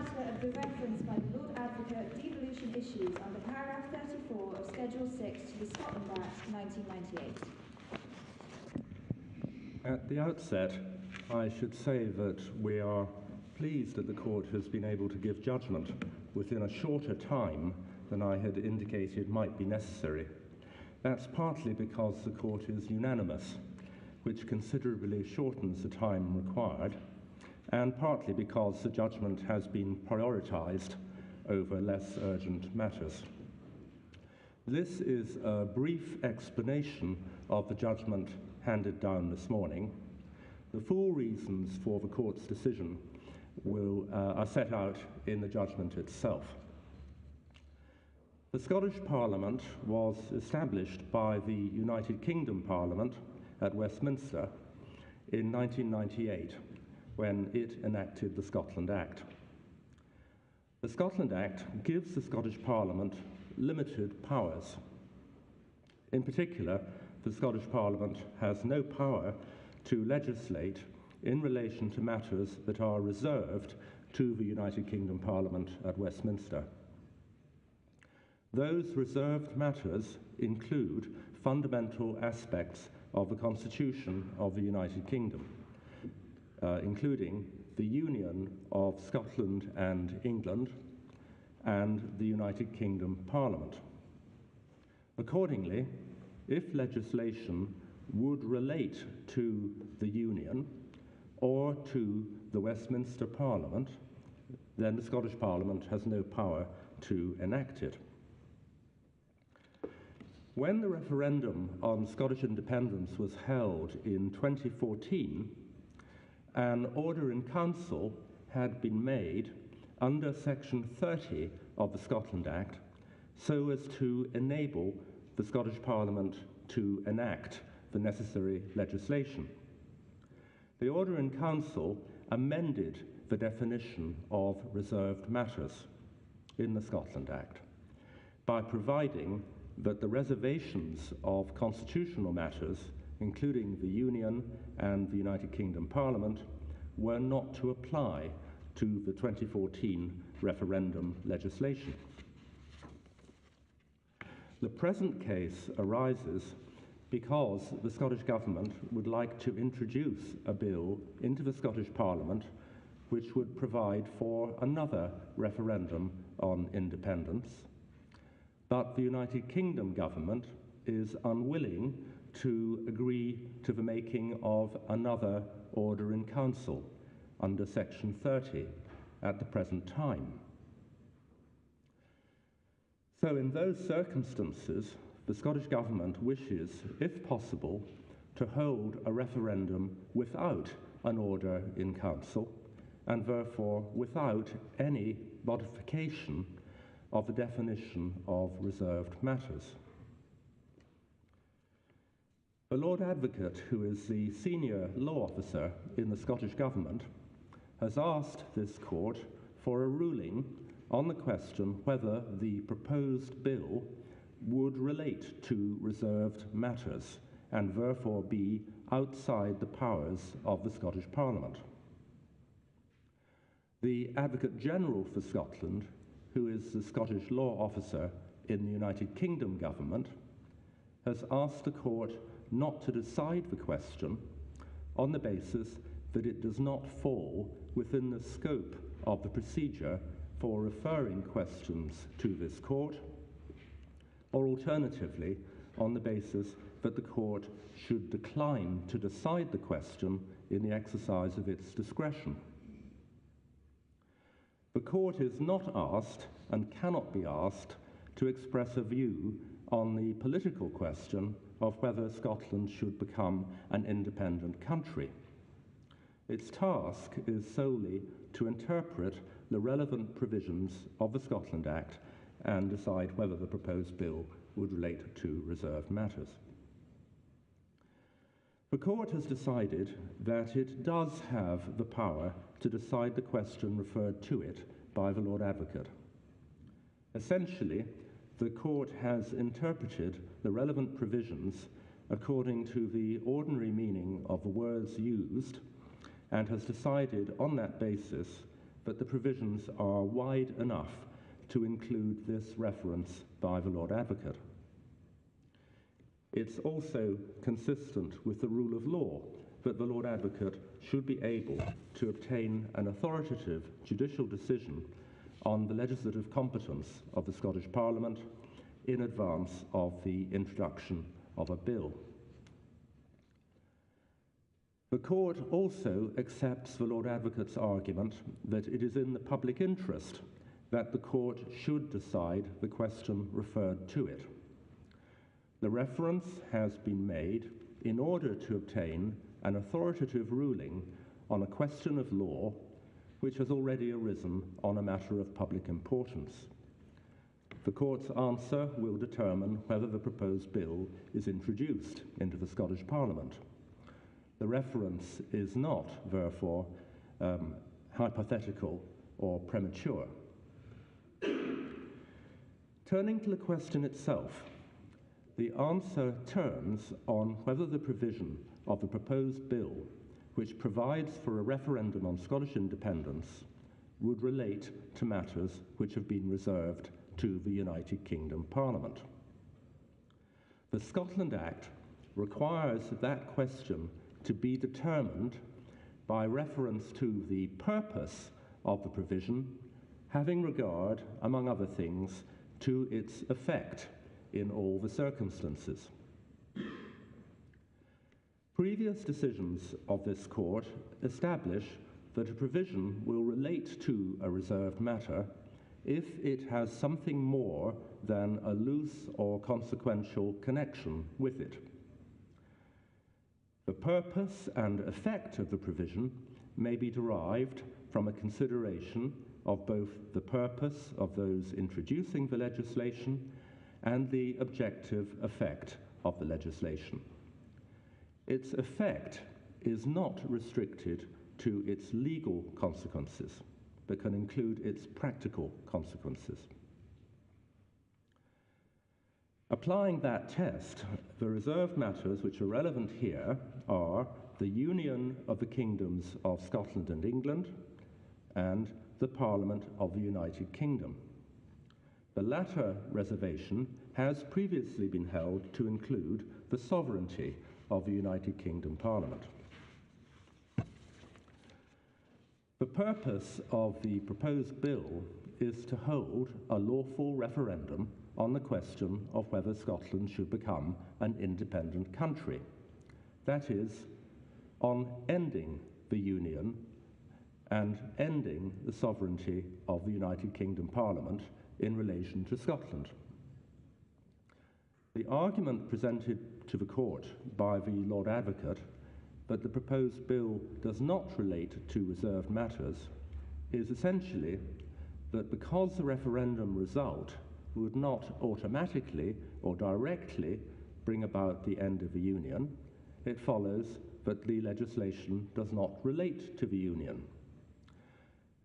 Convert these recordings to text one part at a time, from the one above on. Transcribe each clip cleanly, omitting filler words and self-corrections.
matter of the reference by the Lord Advocate devolution issues under paragraph 34 of Schedule 6 to the Scotland Act 1998. At the outset, I should say that we are pleased that the Court has been able to give judgment within a shorter time than I had indicated might be necessary. That's partly because the Court is unanimous, which considerably shortens the time required, and partly because the judgment has been prioritised over less urgent matters. This is a brief explanation of the judgment handed down this morning. The full reasons for the Court's decision are set out in the judgment itself. The Scottish Parliament was established by the United Kingdom Parliament at Westminster in 1998, when it enacted the Scotland Act. The Scotland Act gives the Scottish Parliament limited powers. In particular, the Scottish Parliament has no power to legislate in relation to matters that are reserved to the United Kingdom Parliament at Westminster. Those reserved matters include fundamental aspects of the Constitution of the United Kingdom, including the union of Scotland and England and the United Kingdom Parliament. Accordingly, if legislation would relate to the Union or to the Westminster Parliament, then the Scottish Parliament has no power to enact it. When the referendum on Scottish independence was held in 2014, an order in council had been made under Section 30 of the Scotland Act so as to enable the Scottish Parliament to enact the necessary legislation. The order in council amended the definition of reserved matters in the Scotland Act by providing that the reservations of constitutional matters, including the Union and the United Kingdom Parliament, were not to apply to the 2014 referendum legislation. The present case arises because the Scottish Government would like to introduce a bill into the Scottish Parliament which would provide for another referendum on independence, but the United Kingdom Government is unwilling to agree to the making of another order in council under Section 30 at the present time. So in those circumstances, the Scottish Government wishes, if possible, to hold a referendum without an order in council and therefore without any modification of the definition of reserved matters. The Lord Advocate, who is the senior law officer in the Scottish Government, has asked this court for a ruling on the question whether the proposed bill would relate to reserved matters and therefore be outside the powers of the Scottish Parliament. The Advocate General for Scotland, who is the Scottish law officer in the United Kingdom Government, has asked the court not to decide the question on the basis that it does not fall within the scope of the procedure for referring questions to this court, or alternatively on the basis that the court should decline to decide the question in the exercise of its discretion. The court is not asked and cannot be asked to express a view on the political question of whether Scotland should become an independent country. Its task is solely to interpret the relevant provisions of the Scotland Act and decide whether the proposed bill would relate to reserved matters. The court has decided that it does have the power to decide the question referred to it by the Lord Advocate. Essentially, the court has interpreted the relevant provisions according to the ordinary meaning of the words used and has decided on that basis but the provisions are wide enough to include this reference by the Lord Advocate. It's also consistent with the rule of law that the Lord Advocate should be able to obtain an authoritative judicial decision on the legislative competence of the Scottish Parliament in advance of the introduction of a bill. The Court also accepts the Lord Advocate's argument that it is in the public interest that the Court should decide the question referred to it. The reference has been made in order to obtain an authoritative ruling on a question of law which has already arisen on a matter of public importance. The Court's answer will determine whether the proposed bill is introduced into the Scottish Parliament. The reference is not, therefore, hypothetical or premature. Turning to the question itself, the answer turns on whether the provision of the proposed bill, which provides for a referendum on Scottish independence, would relate to matters which have been reserved to the United Kingdom Parliament. The Scotland Act requires that question to be determined by reference to the purpose of the provision, having regard, among other things, to its effect in all the circumstances. Previous decisions of this Court establish that a provision will relate to a reserved matter if it has something more than a loose or consequential connection with it. The purpose and effect of the provision may be derived from a consideration of both the purpose of those introducing the legislation and the objective effect of the legislation. Its effect is not restricted to its legal consequences, but can include its practical consequences. Applying that test, the reserved matters which are relevant here are the union of the kingdoms of Scotland and England and the Parliament of the United Kingdom. The latter reservation has previously been held to include the sovereignty of the United Kingdom Parliament. The purpose of the proposed bill is to hold a lawful referendum on the question of whether Scotland should become an independent country. That is, on ending the Union and ending the sovereignty of the United Kingdom Parliament in relation to Scotland. The argument presented to the Court by the Lord Advocate that the proposed bill does not relate to reserved matters is essentially that because the referendum result would not automatically or directly bring about the end of the Union, it follows that the legislation does not relate to the Union.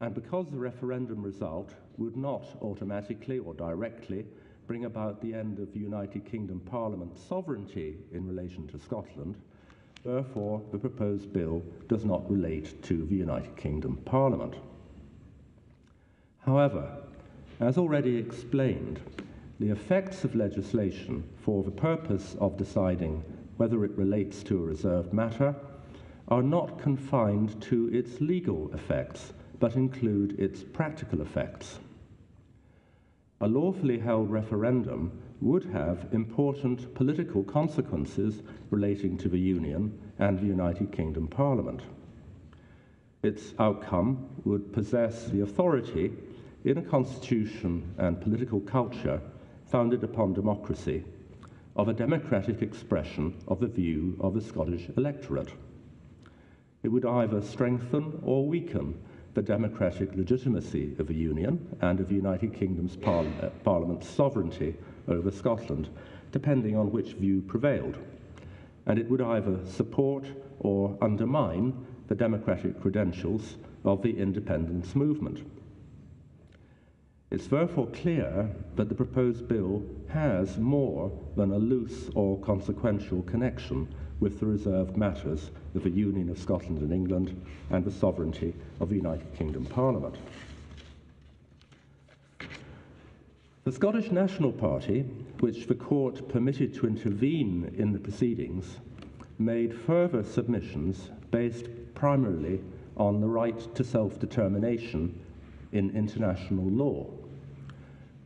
And because the referendum result would not automatically or directly bring about the end of the United Kingdom Parliament's sovereignty in relation to Scotland, therefore the proposed bill does not relate to the United Kingdom Parliament. However, as already explained, the effects of legislation for the purpose of deciding whether it relates to a reserved matter are not confined to its legal effects, but include its practical effects. A lawfully held referendum would have important political consequences relating to the Union and the United Kingdom Parliament. Its outcome would possess the authority in a constitution and political culture founded upon democracy of a democratic expression of the view of the Scottish electorate. It would either strengthen or weaken the democratic legitimacy of the Union and of the United Kingdom's Parliament's sovereignty over Scotland, depending on which view prevailed. And it would either support or undermine the democratic credentials of the independence movement. It's therefore clear that the proposed bill has more than a loose or consequential connection with the reserved matters of the Union of Scotland and England and the sovereignty of the United Kingdom Parliament. The Scottish National Party, which the court permitted to intervene in the proceedings, made further submissions based primarily on the right to self-determination in international law.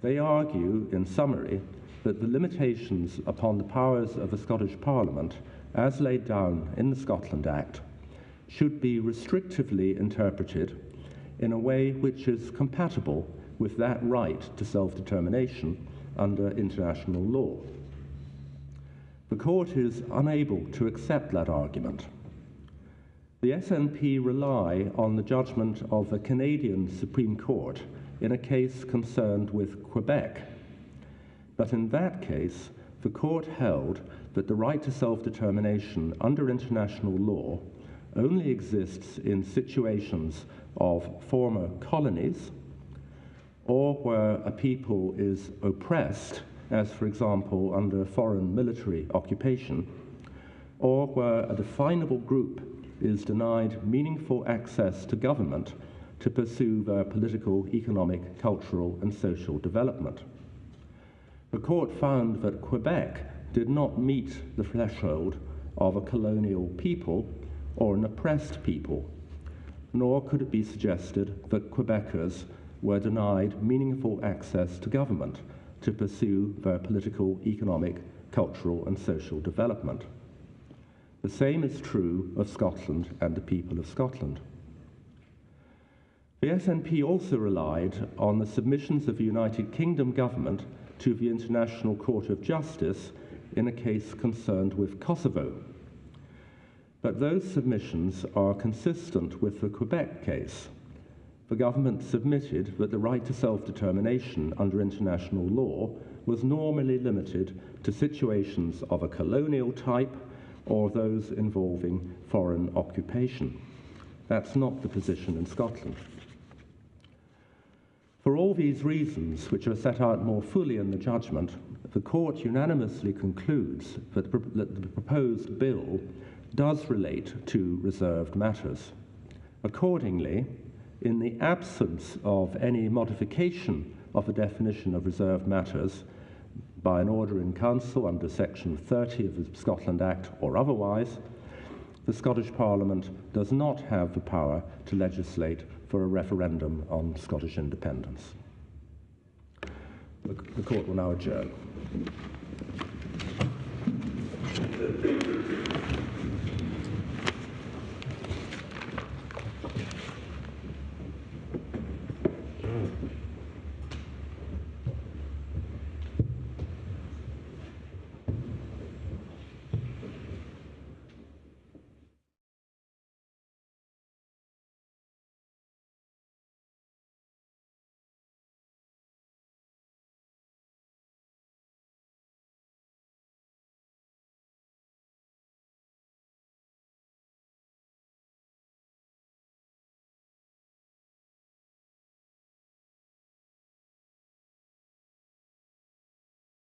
They argue, in summary, that the limitations upon the powers of the Scottish Parliament, as laid down in the Scotland Act, should be restrictively interpreted in a way which is compatible with that right to self-determination under international law. The court is unable to accept that argument. The SNP rely on the judgment of the Canadian Supreme Court in a case concerned with Quebec. But in that case, the court held that the right to self-determination under international law only exists in situations of former colonies or where a people is oppressed, as for example under foreign military occupation, or where a definable group is denied meaningful access to government to pursue their political, economic, cultural, and social development. The court found that Quebec did not meet the threshold of a colonial people or an oppressed people, nor could it be suggested that Quebecers were denied meaningful access to government to pursue their political, economic, cultural, and social development. The same is true of Scotland and the people of Scotland. The SNP also relied on the submissions of the United Kingdom government to the International Court of Justice in a case concerned with Kosovo. But those submissions are consistent with the Quebec case. The government submitted that the right to self-determination under international law was normally limited to situations of a colonial type or those involving foreign occupation. That's not the position in Scotland. For all these reasons, which are set out more fully in the judgment, the court unanimously concludes that the proposed bill does relate to reserved matters. Accordingly, in the absence of any modification of the definition of reserved matters by an order in council under Section 30 of the Scotland Act or otherwise, the Scottish Parliament does not have the power to legislate for a referendum on Scottish independence. The court will now adjourn.